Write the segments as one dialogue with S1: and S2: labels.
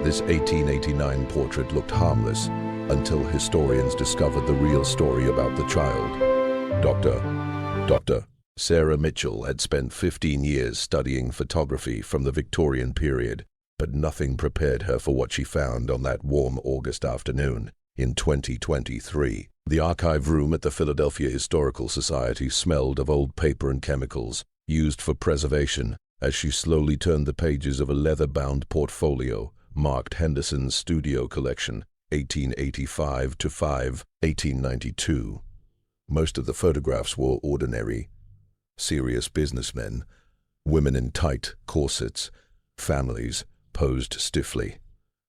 S1: This 1889 portrait looked harmless until historians discovered the real story about the child. Dr. Sarah Mitchell had spent 15 years studying photography from the Victorian period, but nothing prepared her for what she found on that warm August afternoon in 2023. The archive room at the Philadelphia Historical Society smelled of old paper and chemicals used for preservation as she slowly turned the pages of a leather-bound portfolio marked Henderson's Studio Collection, 1885-5, 1892. Most of the photographs were ordinary, serious businessmen, women in tight corsets, families posed stiffly.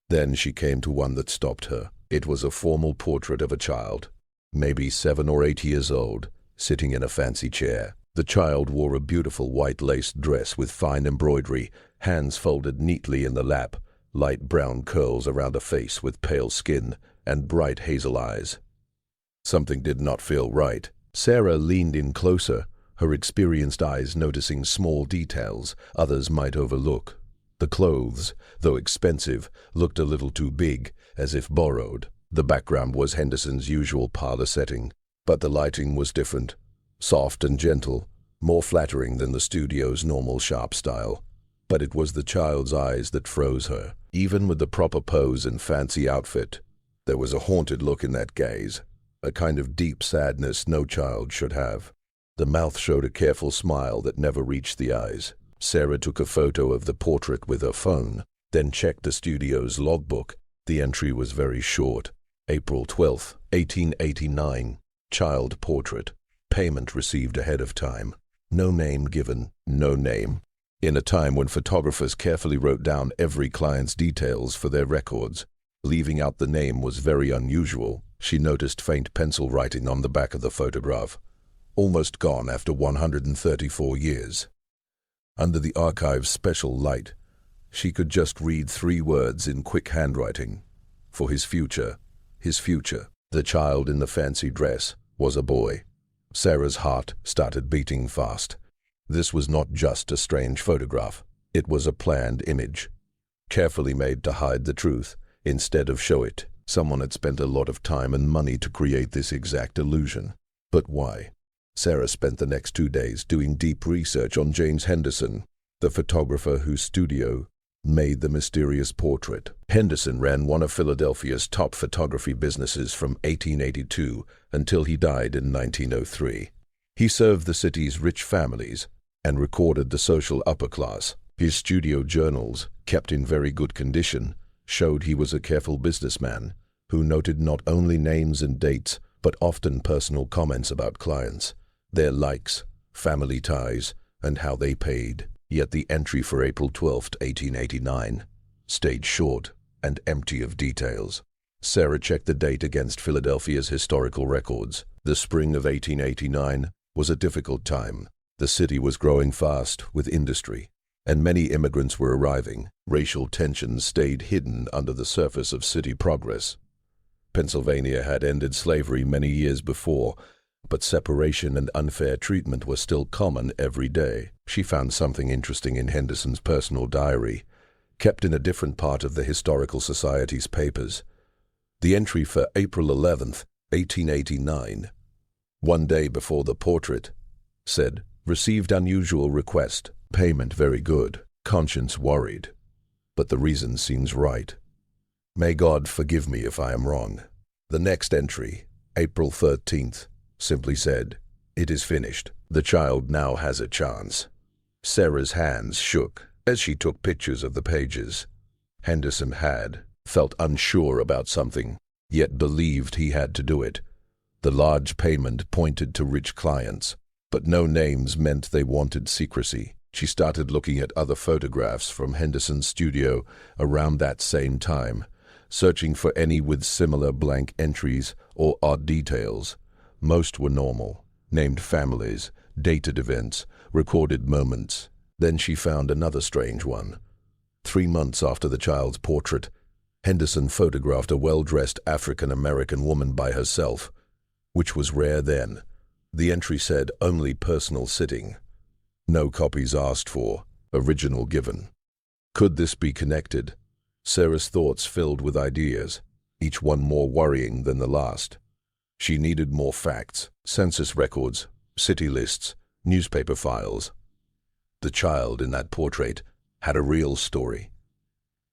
S1: Then she came to one that stopped her. It was a formal portrait of a child, maybe 7 or 8 years old, sitting in a fancy chair. The child wore a beautiful white lace dress with fine embroidery, hands folded neatly in the lap, light brown curls around a face with pale skin and bright hazel eyes. Something did not feel right. Sarah leaned in closer, her experienced eyes noticing small details others might overlook. The clothes, though expensive, looked a little too big, as if borrowed. The background was Henderson's usual parlor setting, but the lighting was different, soft and gentle, more flattering than the studio's normal sharp style. But it was the child's eyes that froze her. Even with the proper pose and fancy outfit, there was a haunted look in that gaze, a kind of deep sadness no child should have. The mouth showed a careful smile that never reached the eyes. Sarah took a photo of the portrait with her phone, then checked the studio's logbook. The entry was very short. April 12, 1889. Child portrait. Payment received ahead of time. No name given. No name. In a time when photographers carefully wrote down every client's details for their records, leaving out the name was very unusual. She noticed faint pencil writing on the back of the photograph. Almost gone after 134 years. Under the archive's special light, she could just read 3 words in quick handwriting. For his future, his future. The child in the fancy dress was a boy. Sarah's heart started beating fast. This was not just a strange photograph. It was a planned image, carefully made to hide the truth instead of show it. Someone had spent a lot of time and money to create this exact illusion. But why? Sarah spent the next 2 days doing deep research on James Henderson, the photographer whose studio made the mysterious portrait. Henderson ran one of Philadelphia's top photography businesses from 1882 until he died in 1903. He served the city's rich families and recorded the social upper class. His studio journals, kept in very good condition, showed he was a careful businessman who noted not only names and dates, but often personal comments about clients, their likes, family ties, and how they paid. Yet the entry for April 12, 1889, stayed short and empty of details. Sarah checked the date against Philadelphia's historical records. The spring of 1889 was a difficult time. The city was growing fast with industry, and many immigrants were arriving. Racial tensions stayed hidden under the surface of city progress. Pennsylvania had ended slavery many years before, but separation and unfair treatment were still common every day. She found something interesting in Henderson's personal diary, kept in a different part of the Historical Society's papers. The entry for April 11th, 1889, one day before the portrait, said, "Received unusual request, payment very good, conscience worried, but the reason seems right. May God forgive me if I am wrong." The next entry, April 13th, simply said, "It is finished. The child now has a chance." Sarah's hands shook as she took pictures of the pages. Henderson had felt unsure about something, yet believed he had to do it. The large payment pointed to rich clients, but no names meant they wanted secrecy. She started looking at other photographs from Henderson's studio around that same time, searching for any with similar blank entries or odd details. Most were normal, named families, dated events, recorded moments. Then she found another strange one. 3 months after the child's portrait, Henderson photographed a well-dressed African-American woman by herself, which was rare then. The entry said only personal sitting. No copies asked for, original given. Could this be connected? Sarah's thoughts filled with ideas, each one more worrying than the last. She needed more facts, census records, city lists, newspaper files. The child in that portrait had a real story,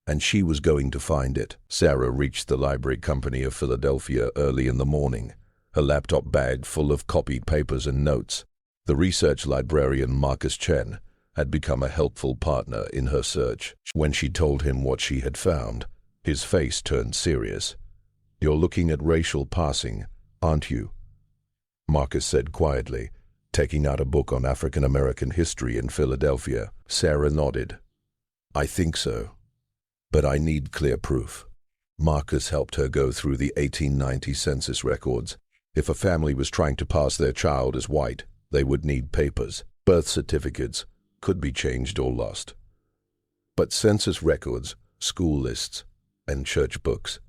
S1: and she was going to find it. Sarah reached the Library Company of Philadelphia early in the morning, her laptop bag full of copied papers and notes. The research librarian Marcus Chen had become a helpful partner in her search. When she told him what she had found, his face turned serious. "You're looking at racial passing, aren't you?" Marcus said quietly, taking out a book on African American history in Philadelphia. Sarah nodded. "I think so, but I need clear proof." Marcus helped her go through the 1890 census records. If a family was trying to pass their child as white, they would need papers. Birth certificates could be changed or lost. But census records, school lists, and church books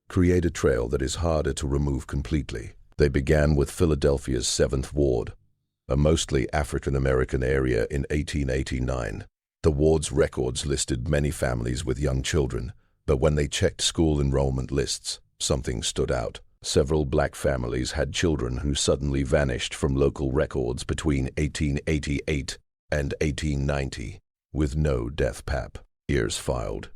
S1: create a trail that is harder to remove completely. They began with Philadelphia's 7th Ward, a mostly African American area in 1889. The ward's records listed many families with young children, but when they checked school enrollment lists, something stood out. Several black families had children who suddenly vanished from local records between 1888 and 1890, with no death years filed.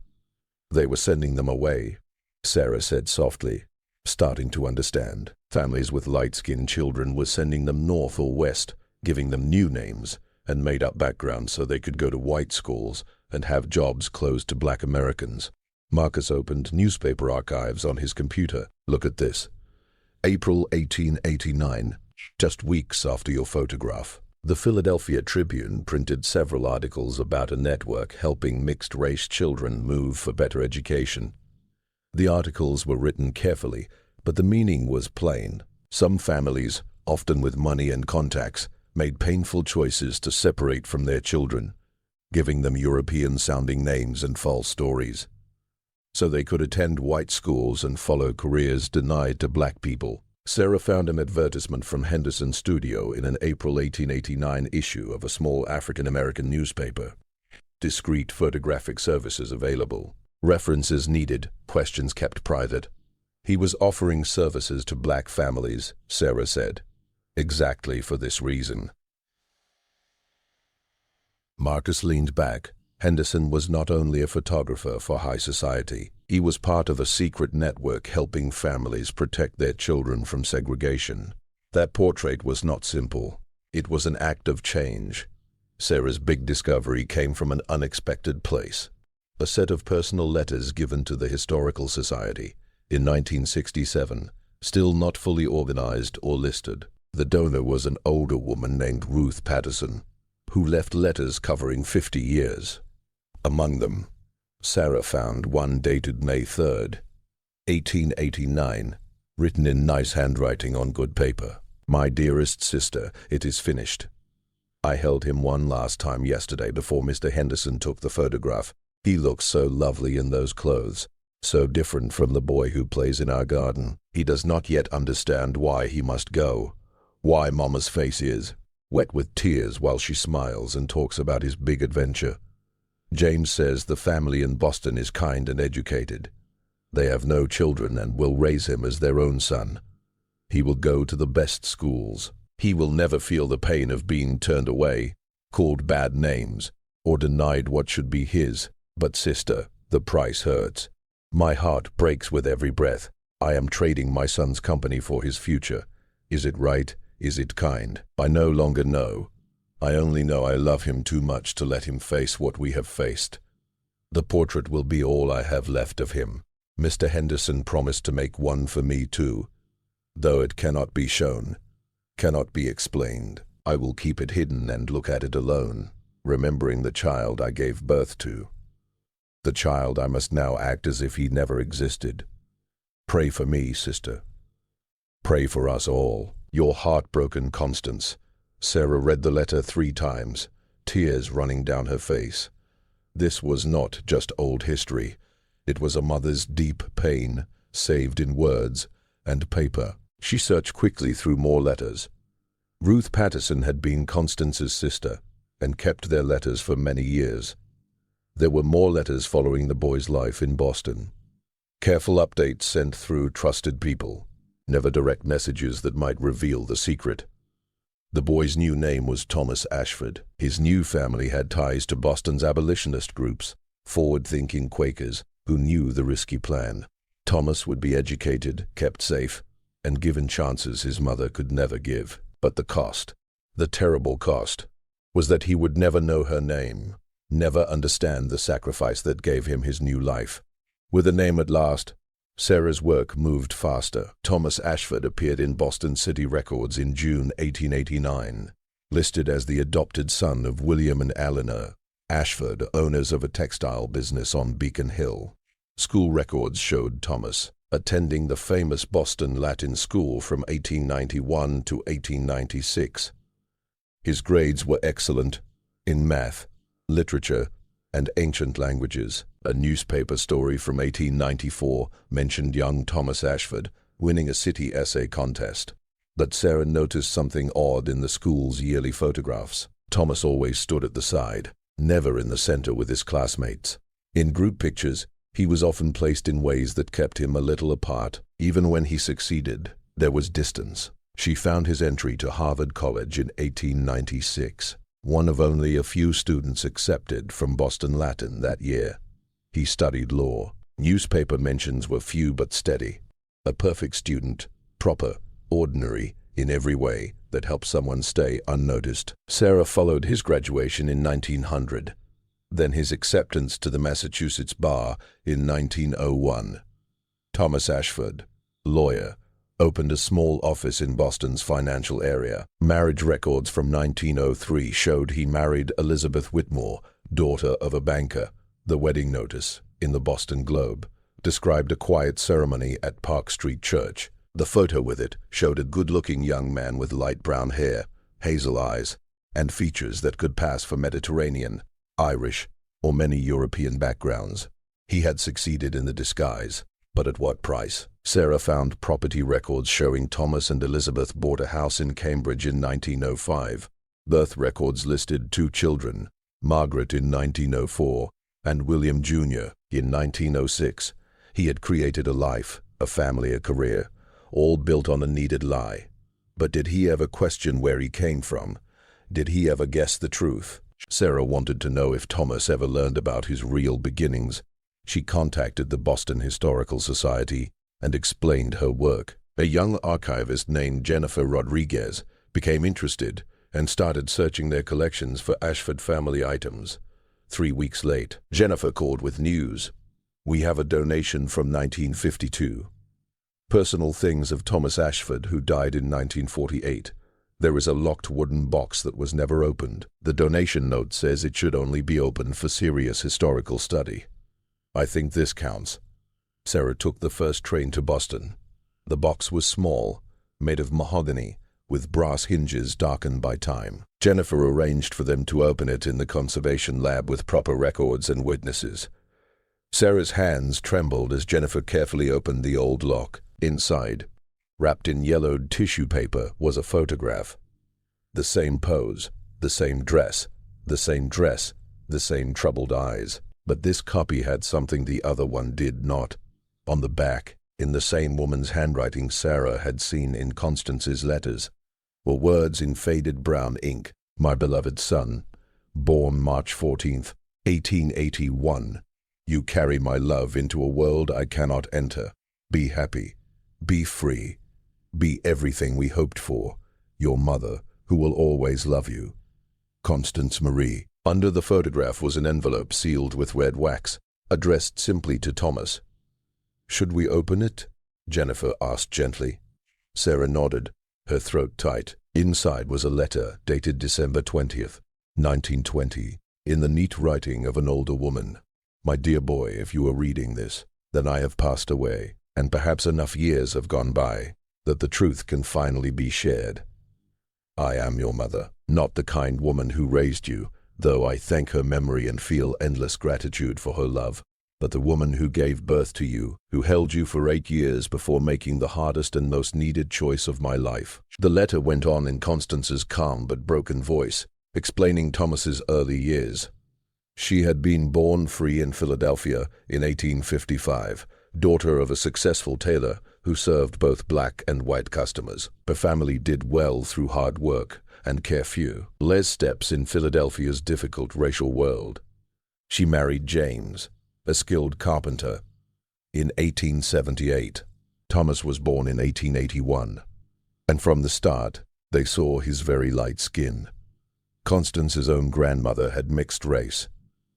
S1: They were sending them away, Sarah said softly, starting to understand. Families with light-skinned children were sending them north or west, giving them new names and made-up backgrounds so they could go to white schools and have jobs closed to black Americans. Marcus opened newspaper archives on his computer. "Look at this. April 1889, just weeks after your photograph." The Philadelphia Tribune printed several articles about a network helping mixed-race children move for better education. The articles were written carefully, but the meaning was plain. Some families, often with money and contacts, made painful choices to separate from their children, giving them European-sounding names and false stories, so they could attend white schools and follow careers denied to black people. Sarah found an advertisement from Henderson Studio in an April 1889 issue of a small African-American newspaper. Discreet photographic services available. References needed, questions kept private. He was offering services to black families, Sarah said. Exactly for this reason. Marcus leaned back. Henderson was not only a photographer for high society, he was part of a secret network helping families protect their children from segregation. That portrait was not simple. It was an act of change. Sarah's big discovery came from an unexpected place. A set of personal letters given to the Historical Society in 1967, still not fully organized or listed. The donor was an older woman named Ruth Patterson, who left letters covering 50 years. Among them, Sarah found one dated May 3rd, 1889, written in nice handwriting on good paper. "My dearest sister, it is finished. I held him one last time yesterday before Mr. Henderson took the photograph. He looks so lovely in those clothes, so different from the boy who plays in our garden. He does not yet understand why he must go, why Mama's face is wet with tears while she smiles and talks about his big adventure. James says the family in Boston is kind and educated. They have no children and will raise him as their own son. He will go to the best schools. He will never feel the pain of being turned away, called bad names, or denied what should be his. But sister, the price hurts. My heart breaks with every breath. I am trading my son's company for his future. Is it right? Is it kind? I no longer know. I only know I love him too much to let him face what we have faced. The portrait will be all I have left of him. Mr. Henderson promised to make one for me too. Though it cannot be shown, cannot be explained, I will keep it hidden and look at it alone, remembering the child I gave birth to. The child I must now act as if he never existed. Pray for me, sister. Pray for us all. Your heartbroken Constance." Sarah read the letter 3 times, tears running down her face. This was not just old history. It was a mother's deep pain, saved in words and paper. She searched quickly through more letters. Ruth Patterson had been Constance's sister and kept their letters for many years. There were more letters following the boy's life in Boston. Careful updates sent through trusted people, never direct messages that might reveal the secret. The boy's new name was Thomas Ashford. His new family had ties to Boston's abolitionist groups, forward-thinking Quakers who knew the risky plan. Thomas would be educated, kept safe, and given chances his mother could never give. But the cost, the terrible cost, was that he would never know her name, never understand the sacrifice that gave him his new life. With a name at last, Sarah's work moved faster. Thomas Ashford appeared in Boston City records in June 1889, listed as the adopted son of William and Eleanor Ashford, owners of a textile business on Beacon Hill. School records showed Thomas attending the famous Boston Latin School from 1891 to 1896. His grades were excellent in math, literature, and ancient languages. A newspaper story from 1894 mentioned young Thomas Ashford winning a city essay contest. But Sarah noticed something odd in the school's yearly photographs. Thomas always stood at the side, never in the center with his classmates. In group pictures, he was often placed in ways that kept him a little apart. Even when he succeeded, there was distance. She found his entry to Harvard College in 1896, one of only a few students accepted from Boston Latin that year. He studied law. Newspaper mentions were few but steady. A perfect student, proper, ordinary, in every way that helped someone stay unnoticed. Sarah followed his graduation in 1900, then his acceptance to the Massachusetts bar in 1901. Thomas Ashford, lawyer, opened a small office in Boston's financial area. Marriage records from 1903 showed he married Elizabeth Whitmore, daughter of a banker. The wedding notice, in the Boston Globe, described a quiet ceremony at Park Street Church. The photo with it showed a good-looking young man with light brown hair, hazel eyes, and features that could pass for Mediterranean, Irish, or many European backgrounds. He had succeeded in the disguise, but at what price? Sarah found property records showing Thomas and Elizabeth bought a house in Cambridge in 1905. Birth records listed 2 children, Margaret in 1904 and William Jr. in 1906. He had created a life, a family, a career, all built on a needed lie. But did he ever question where he came from? Did he ever guess the truth? Sarah wanted to know if Thomas ever learned about his real beginnings. She contacted the Boston Historical Society and explained her work. A young archivist named Jennifer Rodriguez became interested and started searching their collections for Ashford family items. 3 weeks late, Jennifer called with news. We have a donation from 1952. Personal things of Thomas Ashford, who died in 1948. There is a locked wooden box that was never opened. The donation note says it should only be opened for serious historical study. I think this counts. Sarah took the first train to Boston. The box was small, made of mahogany, with brass hinges darkened by time. Jennifer arranged for them to open it in the conservation lab with proper records and witnesses. Sarah's hands trembled as Jennifer carefully opened the old lock. Inside, wrapped in yellowed tissue paper, was a photograph. The same pose, the same dress, the same troubled eyes. But this copy had something the other one did not. On the back, in the same woman's handwriting Sarah had seen in Constance's letters, were words in faded brown ink. My beloved son, born March 14th, 1881. You carry my love into a world I cannot enter. Be happy. Be free. Be everything we hoped for. Your mother, who will always love you. Constance Marie. Under the photograph was an envelope sealed with red wax, addressed simply to Thomas. Should we open it? Jennifer asked gently. Sarah nodded, her throat tight. Inside was a letter dated December 20th, 1920, in the neat writing of an older woman. My dear boy, if you are reading this, then I have passed away, and perhaps enough years have gone by that the truth can finally be shared. I am your mother, not the kind woman who raised you, though I thank her memory and feel endless gratitude for her love, but the woman who gave birth to you, who held you for 8 years before making the hardest and most needed choice of my life. The letter went on in Constance's calm but broken voice, explaining Thomas's early years. She had been born free in Philadelphia in 1855, daughter of a successful tailor who served both black and white customers. Her family did well through hard work and carefree steps in Philadelphia's difficult racial world. She married James, a skilled carpenter, in 1878. Thomas was born in 1881, and from the start, they saw his very light skin. Constance's own grandmother had mixed race,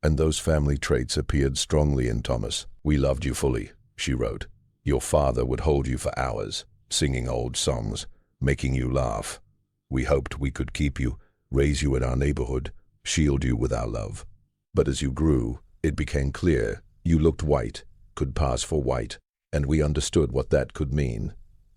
S1: and those family traits appeared strongly in Thomas. "We loved you fully," she wrote. "Your father would hold you for hours, singing old songs, making you laugh. We hoped we could keep you, raise you in our neighborhood, shield you with our love. But as you grew, it became clear you looked white, could pass for white, and we understood what that could mean,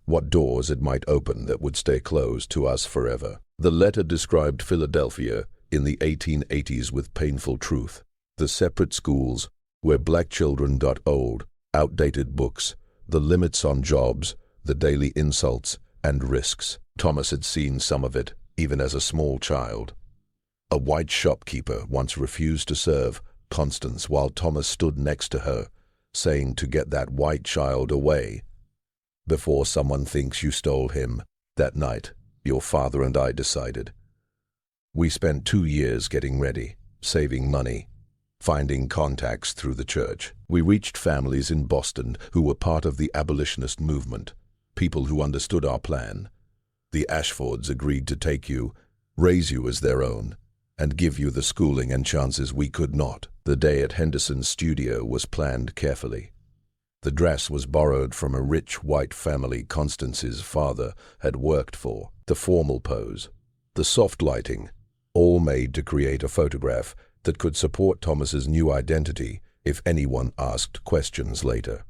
S1: what doors it might open that would stay closed to us forever." The letter described Philadelphia in the 1880s with painful truth. The separate schools, where black children got old, outdated books, the limits on jobs, the daily insults and risks. Thomas had seen some of it, even as a small child. A white shopkeeper once refused to serve Constance while Thomas stood next to her, saying to get that white child away before someone thinks you stole him. That night, your father and I decided. We spent 2 years getting ready, saving money, finding contacts through the church. We reached families in Boston who were part of the abolitionist movement, people who understood our plan. The Ashfords agreed to take you, raise you as their own, and give you the schooling and chances we could not. The day at Henderson's studio was planned carefully. The dress was borrowed from a rich white family Constance's father had worked for. The formal pose, the soft lighting, all made to create a photograph that could support Thomas's new identity if anyone asked questions later.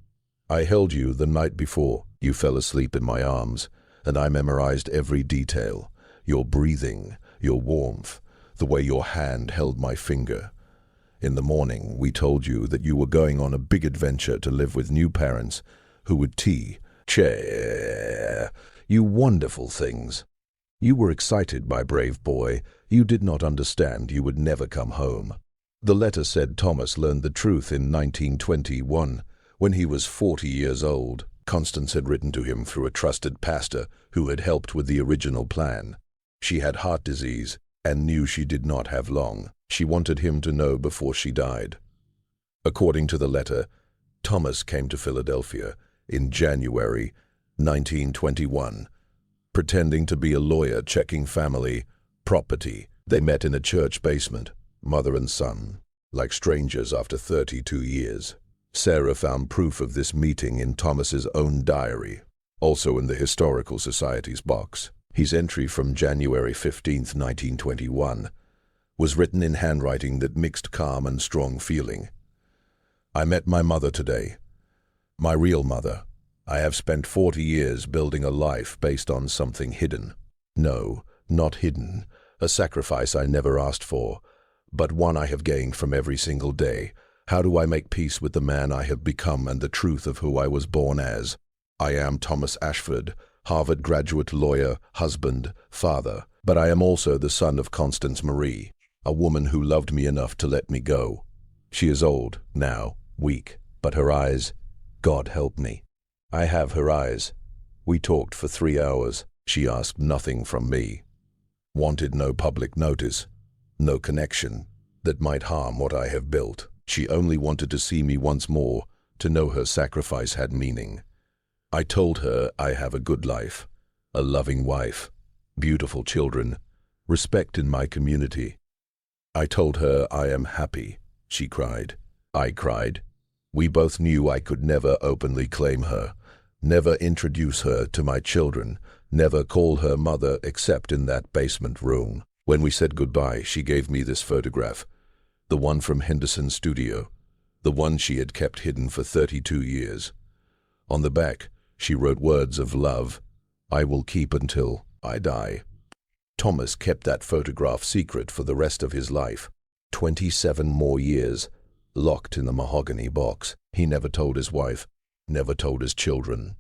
S1: I held you the night before. You fell asleep in my arms, and I memorized every detail, your breathing, your warmth, the way your hand held my finger. In the morning, we told you that you were going on a big adventure to live with new parents who would you wonderful things. You were excited, my brave boy. You did not understand you would never come home. The letter said Thomas learned the truth in 1921, when he was 40 years old. Constance had written to him through a trusted pastor who had helped with the original plan. She had heart disease and knew she did not have long. She wanted him to know before she died. According to the letter, Thomas came to Philadelphia in January 1921, pretending to be a lawyer checking family property. They met in a church basement, mother and son, like strangers after 32 years. Sarah found proof of this meeting in Thomas's own diary, also in the Historical Society's box. His entry from January 15, 1921, was written in handwriting that mixed calm and strong feeling. I met my mother today, my real mother. I have spent 40 years building a life based on something hidden. No, not hidden, a sacrifice I never asked for, but one I have gained from every single day. How do I make peace with the man I have become and the truth of who I was born as? I am Thomas Ashford, Harvard graduate lawyer, husband, father, but I am also the son of Constance Marie, a woman who loved me enough to let me go. She is old now, weak, but her eyes, God help me. I have her eyes. We talked for 3 hours. She asked nothing from me, wanted no public notice, no connection that might harm what I have built. She only wanted to see me once more, to know her sacrifice had meaning. I told her I have a good life, a loving wife, beautiful children, respect in my community. I told her I am happy. She cried. I cried. We both knew I could never openly claim her, never introduce her to my children, never call her mother except in that basement room. When we said goodbye, she gave me this photograph, the one from Henderson's studio, the one she had kept hidden for 32 years. On the back, she wrote words of love, I will keep until I die. Thomas kept that photograph secret for the rest of his life, 27 more years, locked in the mahogany box. He never told his wife, never told his children.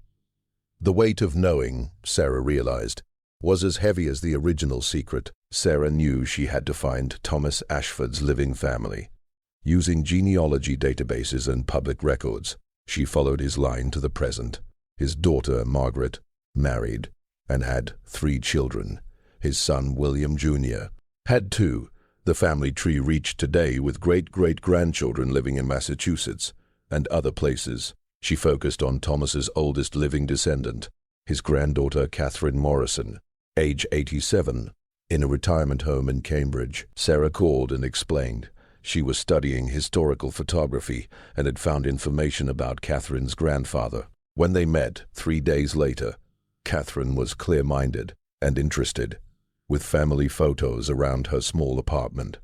S1: The weight of knowing, Sarah realized, was as heavy as the original secret. Sarah knew she had to find Thomas Ashford's living family. Using genealogy databases and public records, she followed his line to the present. His daughter, Margaret, married and had 3 children. His son, William Jr., had 2. The family tree reached today with great-great-grandchildren living in Massachusetts and other places. She focused on Thomas's oldest living descendant, his granddaughter, Catherine Morrison, age 87, in a retirement home in Cambridge. Sarah called and explained she was studying historical photography and had found information about Catherine's grandfather. When they met 3 days later, Catherine was clear-minded and interested, with family photos around her small apartment.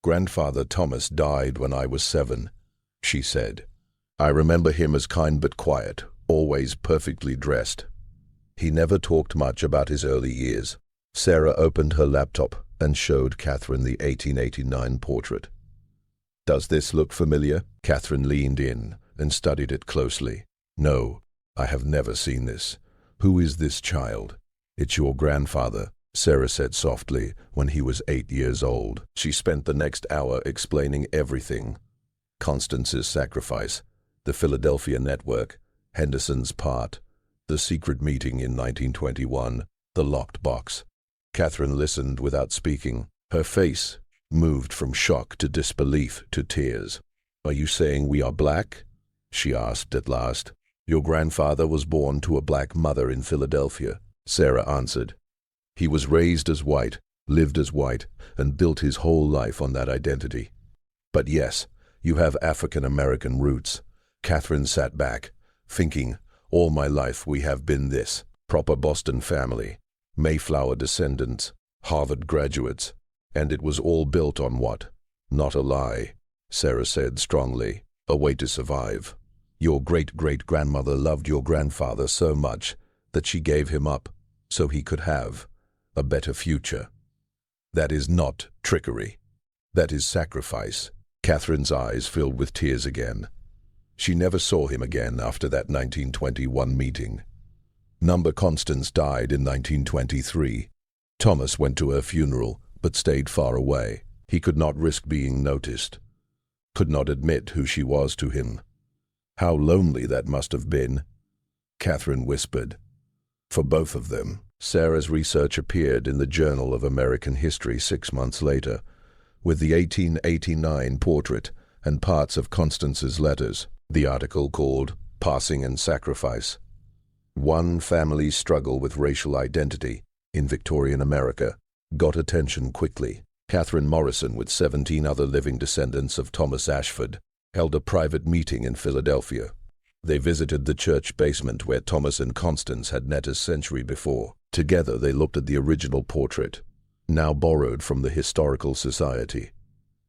S1: "Grandfather Thomas died when I was 7, she said. "I remember him as kind but quiet, always perfectly dressed. He never talked much about his early years." Sarah opened her laptop and showed Catherine the 1889 portrait. "Does this look familiar?" Catherine leaned in and studied it closely. "No, I have never seen this. Who is this child?" "It's your grandfather," Sarah said softly, "when he was 8 years old." She spent the next hour explaining everything. Constance's sacrifice, the Philadelphia network, Henderson's part, the secret meeting in 1921, the locked box. Catherine listened without speaking. Her face moved from shock to disbelief to tears. "Are you saying we are black?" she asked at last. "Your grandfather was born to a black mother in Philadelphia," Sarah answered. "He was raised as white, lived as white, and built his whole life on that identity. But yes, you have African-American roots." Catherine sat back, thinking, "All my life we have been this proper Boston family, Mayflower descendants, Harvard graduates, and it was all built on what? Not a lie," Sarah said strongly, "a way to survive. Your great-great-grandmother loved your grandfather so much that she gave him up so he could have a better future. That is not trickery. That is sacrifice." Catherine's eyes filled with tears again. She never saw him again after that 1921 meeting. Constance died in 1923. Thomas went to her funeral, but stayed far away. He could not risk being noticed, could not admit who she was to him. How lonely that must have been, Catherine whispered. For both of them. Sarah's research appeared in the Journal of American History 6 months later, with the 1889 portrait and parts of Constance's letters. The article, called "Passing and Sacrifice: One Family's Struggle with Racial Identity in Victorian America," got attention quickly. Catherine Morrison, with 17 other living descendants of Thomas Ashford, held a private meeting in Philadelphia. They visited the church basement where Thomas and Constance had met a century before. Together they looked at the original portrait, now borrowed from the Historical Society.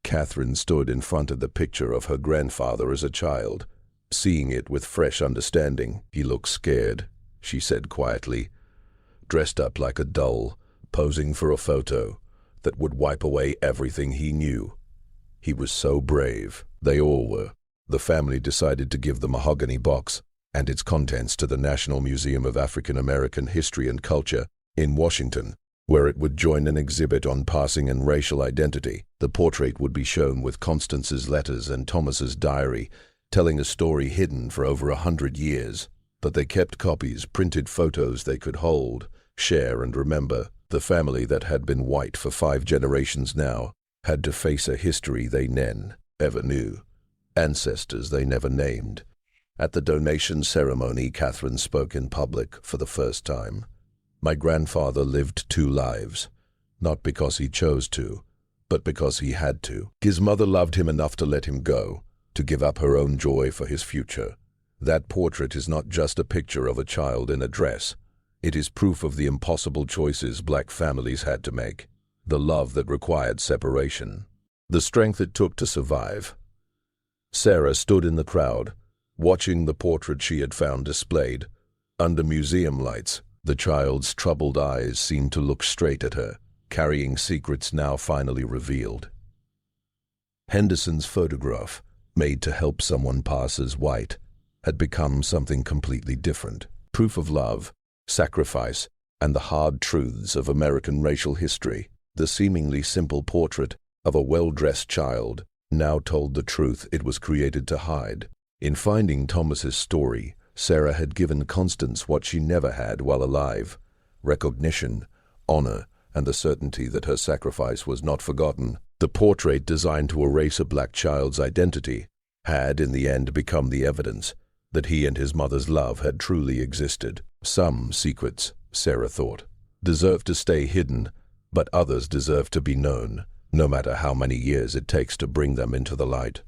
S1: Catherine stood in front of the picture of her grandfather as a child, seeing it with fresh understanding. "He looks scared," she said quietly, "dressed up like a doll, posing for a photo that would wipe away everything he knew. He was so brave." They all were. The family decided to give the mahogany box and its contents to the National Museum of African American History and Culture in Washington, where it would join an exhibit on passing and racial identity. The portrait would be shown with Constance's letters and Thomas's diary, telling a story hidden for over 100 years. But they kept copies, printed photos they could hold, share, and remember. The family that had been white for 5 generations now had to face a history they never knew, ancestors they never named. At the donation ceremony, Catherine spoke in public for the first time. "My grandfather lived 2 lives, not because he chose to, but because he had to. His mother loved him enough to let him go, to give up her own joy for his future. That portrait is not just a picture of a child in a dress. It is proof of the impossible choices black families had to make, the love that required separation, the strength it took to survive." Sarah stood in the crowd, watching the portrait she had found displayed. Under museum lights, the child's troubled eyes seemed to look straight at her, carrying secrets now finally revealed. Henderson's photograph, made to help someone pass as white, had become something completely different. Proof of love, sacrifice, and the hard truths of American racial history. The seemingly simple portrait of a well-dressed child now told the truth it was created to hide. In finding Thomas's story, Sarah had given Constance what she never had while alive: recognition, honor, and the certainty that her sacrifice was not forgotten. The portrait, designed to erase a black child's identity, had in the end become the evidence that he and his mother's love had truly existed. Some secrets, Sarah thought, deserve to stay hidden, but others deserve to be known, no matter how many years it takes to bring them into the light.